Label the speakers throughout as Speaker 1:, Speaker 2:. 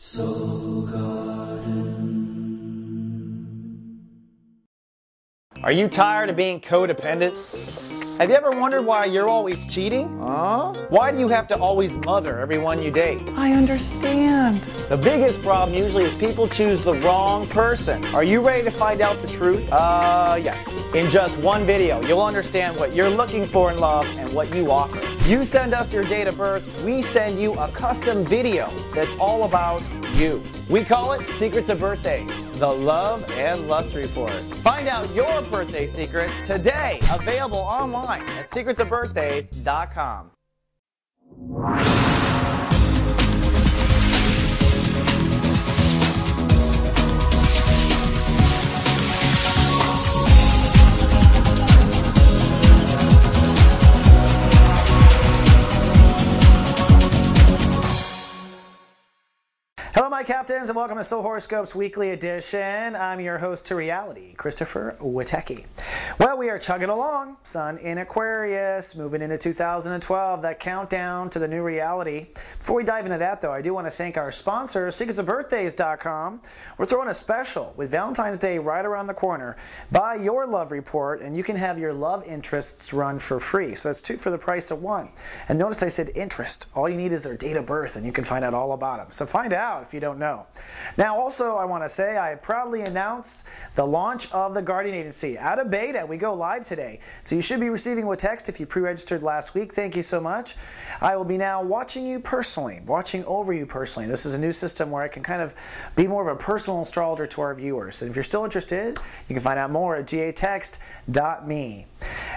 Speaker 1: Soul Garden.
Speaker 2: Are you tired of being codependent? Have you ever wondered why you're always cheating? Why do you have to always mother everyone you date?
Speaker 3: I understand.
Speaker 2: The biggest problem usually is people choose the wrong person. Are you ready to find out the truth? Yes. In just one video, you'll understand what you're looking for in love and what you offer. You send us your date of birth, we send you a custom video that's all about you. We call it Secrets of Birthdays, the Love and Lust Report. Find out your birthday secrets today, available online at secretsofbirthdays.com. Hello, my captains, and welcome to Soul Horoscopes Weekly Edition. I'm your host to reality, Christopher Witecki. Well, we are chugging along, Sun in Aquarius, moving into 2012, that countdown to the new reality. Before we dive into that, though, I do want to thank our sponsor, secretsofbirthdays.com. We're throwing a special with Valentine's Day right around the corner. Buy your love report, and you can have your love interests run for free. So that's 2 for the price of 1. And notice I said interest. All you need is their date of birth, and you can find out all about them. So find out if you don't know. Now, also, I want to say I proudly announce the launch of the Guardian Agency. Out of beta, we go live today. So you should be receiving a text if you pre-registered last week. Thank you so much. I will be now watching you personally, watching over you personally. This is a new system where I can kind of be more of a personal astrologer to our viewers. And if you're still interested, you can find out more at gatext.me.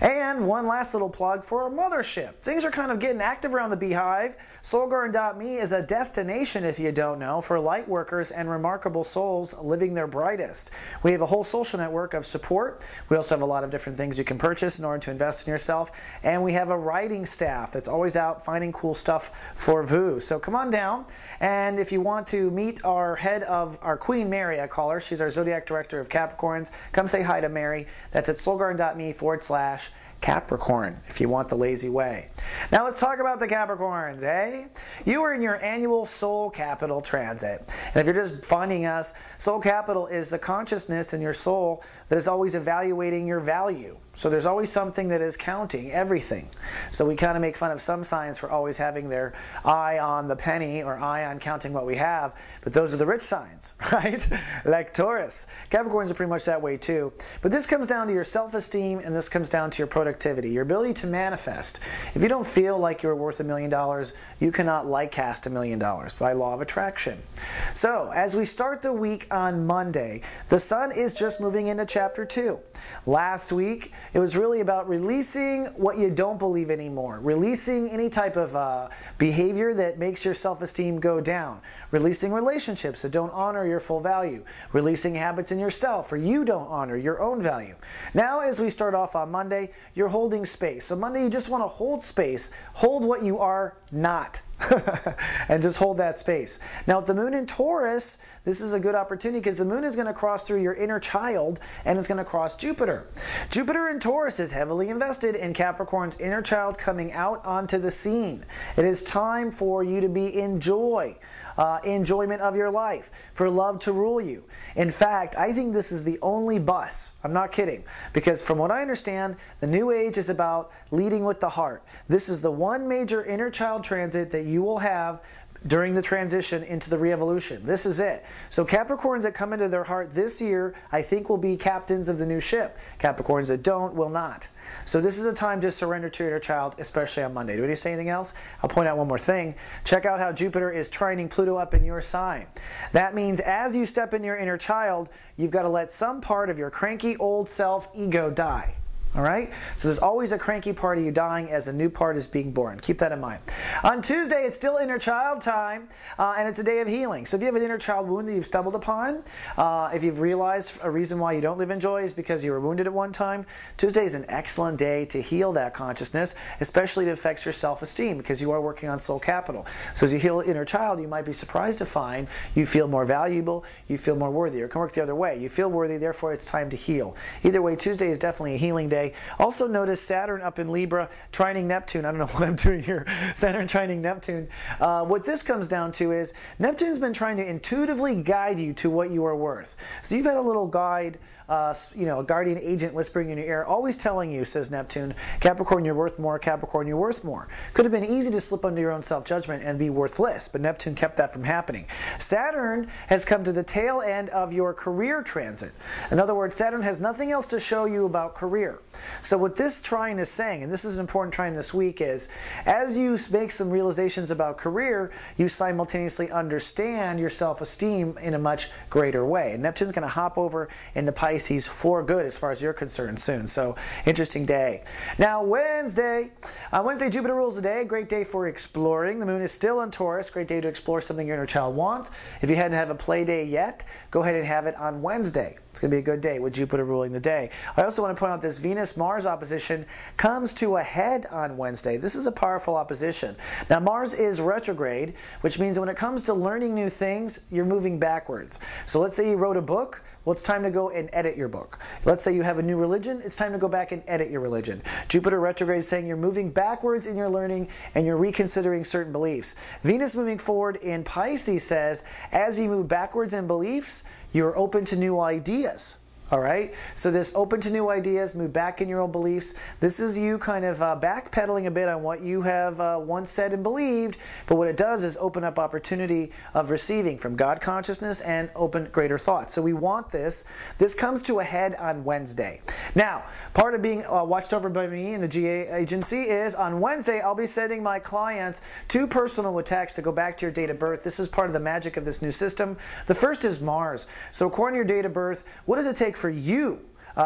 Speaker 2: And one last little plug for our mothership. Things are kind of getting active around the beehive. SoulGarden.me is a destination, if you don't know, for light workers and remarkable souls living their brightest. We have a whole social network of support. We also have a lot of different things you can purchase in order to invest in yourself. And we have a writing staff that's always out finding cool stuff for VU. So come on down. And if you want to meet our head of our Queen Mary, I call her. She's our Zodiac Director of Capricorns. Come say hi to Mary. That's at soulgarden.me/Capricorn if you want the lazy way. Now let's talk about the Capricorns, eh? You are in your annual soul capital transit. And if you're just finding us, soul capital is the consciousness in your soul that is always evaluating your value. So there's always something that is counting everything. So we kind of make fun of some signs for always having their eye on the penny or eye on counting what we have. But those are the rich signs, right? Like Taurus. Capricorns are pretty much that way too. But this comes down to your self-esteem, and this comes down to your productivity, your ability to manifest. If you don't feel like you're worth $1 million, you cannot cast $1 million by law of attraction. So as we start the week on Monday, the sun is just moving into chapter 2. Last week, it was really about releasing what you don't believe anymore, releasing any type of behavior that makes your self-esteem go down, releasing relationships that don't honor your full value, releasing habits in yourself where you don't honor your own value. Now, as we start off on Monday, you're holding space. So Monday, you just want to hold space, hold what you are not. And just hold that space. Now, with the moon in Taurus, this is a good opportunity because the moon is going to cross through your inner child and it's going to cross Jupiter. Jupiter in Taurus is heavily invested in Capricorn's inner child coming out onto the scene. It is time for you to be in joy. Enjoyment of your life, for love to rule you. In fact, I think this is the only bus. I'm not kidding. Because from what I understand, the new age is about leading with the heart. This is the one major inner child transit that you will have during the transition into the re-evolution. This is it. So Capricorns that come into their heart this year, I think will be captains of the new ship. Capricorns that don't will not. So this is a time to surrender to your child, especially on Monday. Do we need to say anything else? I'll point out one more thing. Check out how Jupiter is trining Pluto up in your sign. That means as you step in your inner child, you've got to let some part of your cranky old self ego die. All right? So there's always a cranky part of you dying as a new part is being born. Keep that in mind. On Tuesday, it's still inner child time, and it's a day of healing. So if you have an inner child wound that you've stumbled upon, if you've realized a reason why you don't live in joy is because you were wounded at one time, Tuesday is an excellent day to heal that consciousness, especially if it affects your self-esteem because you are working on soul capital. So as you heal inner child, you might be surprised to find you feel more valuable, you feel more worthy, or it can work the other way. You feel worthy, therefore it's time to heal. Either way, Tuesday is definitely a healing day. today. Also notice Saturn up in Libra, trining Neptune. I don't know what I'm doing here. Saturn trining Neptune. What this comes down to is Neptune's been trying to intuitively guide you to what you are worth. So you've had a little guide, a guardian agent whispering in your ear, always telling you, says Neptune, Capricorn, you're worth more, Capricorn, you're worth more. Could have been easy to slip under your own self-judgment and be worthless, but Neptune kept that from happening. Saturn has come to the tail end of your career transit. In other words, Saturn has nothing else to show you about career. So what this trine is saying, and this is an important trine this week, is as you make some realizations about career, you simultaneously understand your self-esteem in a much greater way. And Neptune's going to hop over into Pisces for good as far as you're concerned soon. So interesting day. Now Wednesday. Wednesday, Jupiter rules the day. Great day for exploring. The moon is still in Taurus. Great day to explore something your inner child wants. If you hadn't have a play day yet, go ahead and have it on Wednesday. It's going to be a good day with Jupiter ruling the day. I also want to point out this Venus-Mars opposition comes to a head on Wednesday. This is a powerful opposition. Now Mars is retrograde, which means that when it comes to learning new things, you're moving backwards. So let's say you wrote a book. Well, it's time to go and edit your book. Let's say you have a new religion. It's time to go back and edit your religion. Jupiter retrograde is saying you're moving backwards in your learning and you're reconsidering certain beliefs. Venus moving forward in Pisces says as you move backwards in beliefs, you're open to new ideas. All right, so this open to new ideas, move back in your old beliefs. This is you kind of backpedaling a bit on what you have once said and believed, but what it does is open up opportunity of receiving from God consciousness and open greater thoughts. So we want this. This comes to a head on Wednesday. Now, part of being watched over by me and the GA agency is on Wednesday, I'll be sending my clients 2 personal attacks to go back to your date of birth. This is part of the magic of this new system. The first is Mars. So according to your date of birth, what does it take for you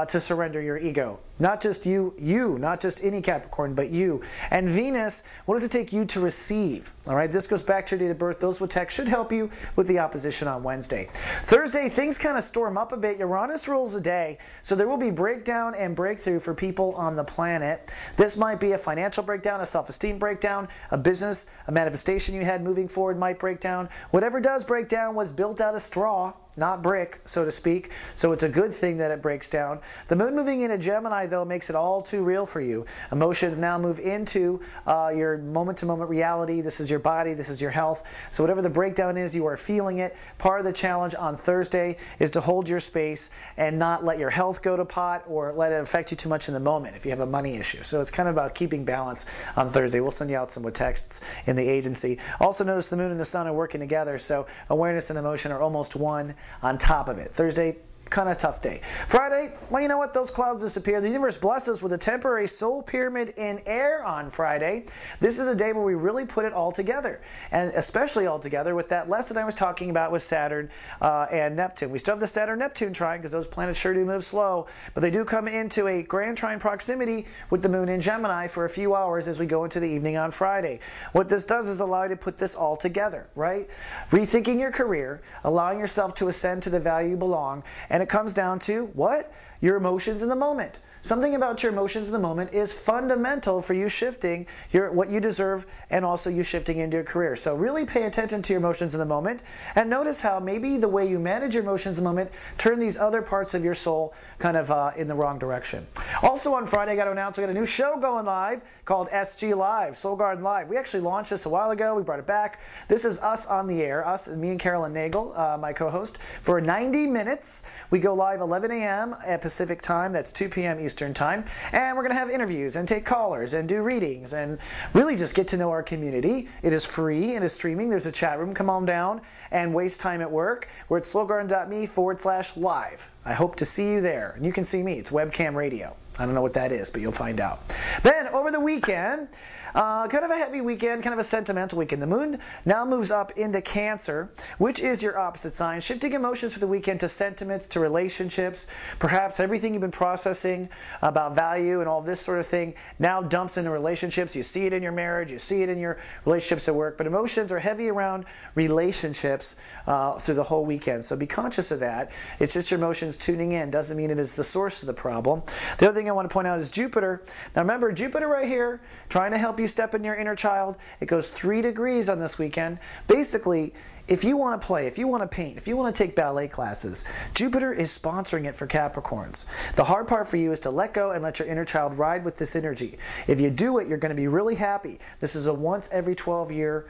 Speaker 2: to surrender your ego? Not just you, not just any Capricorn, but you. And Venus, what does it take you to receive? All right, this goes back to your date of birth. Those Witecki should help you with the opposition on Wednesday. Thursday, things kind of storm up a bit. Uranus rules the day, so there will be breakdown and breakthrough for people on the planet. This might be a financial breakdown, a self-esteem breakdown, a business, a manifestation you had moving forward might break down. Whatever does break down was built out of straw, not brick, so to speak. So it's a good thing that it breaks down. The moon moving into Gemini, though, makes it all too real for you. Emotions now move into your moment-to-moment reality. This is your body. This is your health. So whatever the breakdown is, you are feeling it. Part of the challenge on Thursday is to hold your space and not let your health go to pot or let it affect you too much in the moment if you have a money issue. So it's kind of about keeping balance on Thursday. We'll send you out some with texts in the agency. Also notice the moon and the sun are working together, so awareness and emotion are almost one on top of it. Thursday, kind of tough day. Friday, well, you know what? Those clouds disappear. The universe blesses us with a temporary soul pyramid in air on Friday. This is a day where we really put it all together, and especially all together with that lesson I was talking about with Saturn and Neptune. We still have the Saturn-Neptune trine because those planets sure do move slow, but they do come into a grand trine proximity with the moon in Gemini for a few hours as we go into the evening on Friday. What this does is allow you to put this all together, right? Rethinking your career, allowing yourself to ascend to the value you belong, and it comes down to what? Your emotions in the moment. Something about your emotions in the moment is fundamental for you shifting what you deserve and also you shifting into your career. So really pay attention to your emotions in the moment and notice how maybe the way you manage your emotions in the moment turn these other parts of your soul kind of in the wrong direction. Also on Friday, I got to announce we got a new show going live called SG Live, Soul Garden Live. We actually launched this a while ago. We brought it back. This is us on the air, us and me and Carolyn Nagel, my co-host, for 90 minutes. We go live 11 a.m. at Pacific time. That's 2 p.m. Eastern time. And we're going to have interviews and take callers and do readings and really just get to know our community. It is free. It is streaming. There's a chat room. Come on down and waste time at work. We're at soulgarden.me/live. I hope to see you there. And you can see me. It's webcam radio. I don't know what that is, but you'll find out. Then over the weekend, kind of a heavy weekend, kind of a sentimental weekend. The moon now moves up into Cancer, which is your opposite sign, shifting emotions for the weekend to sentiments, to relationships. Perhaps everything you've been processing about value and all this sort of thing now dumps into relationships. You see it in your marriage, you see it in your relationships at work, but emotions are heavy around relationships through the whole weekend. So be conscious of that. It's just your emotions tuning in. Doesn't mean it is the source of the problem. The other thing I want to point out is Jupiter. Now remember, Jupiter right here, trying to help you step in your inner child. It goes 3 degrees on this weekend. Basically, if you want to play, if you want to paint, if you want to take ballet classes, Jupiter is sponsoring it for Capricorns. The hard part for you is to let go and let your inner child ride with this energy. If you do it, you're going to be really happy. This is a once every 12-year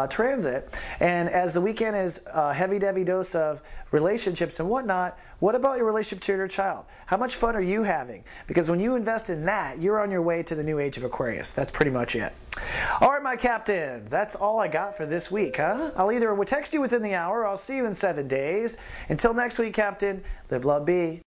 Speaker 2: transit. And as the weekend is a heavy dose of relationships and whatnot, what about your relationship to your child? How much fun are you having? Because when you invest in that, you're on your way to the new age of Aquarius. That's pretty much it. All right, my captains, that's all I got for this week, huh? I'll either text you within the hour or I'll see you in 7 days. Until next week, Captain, live, love, be.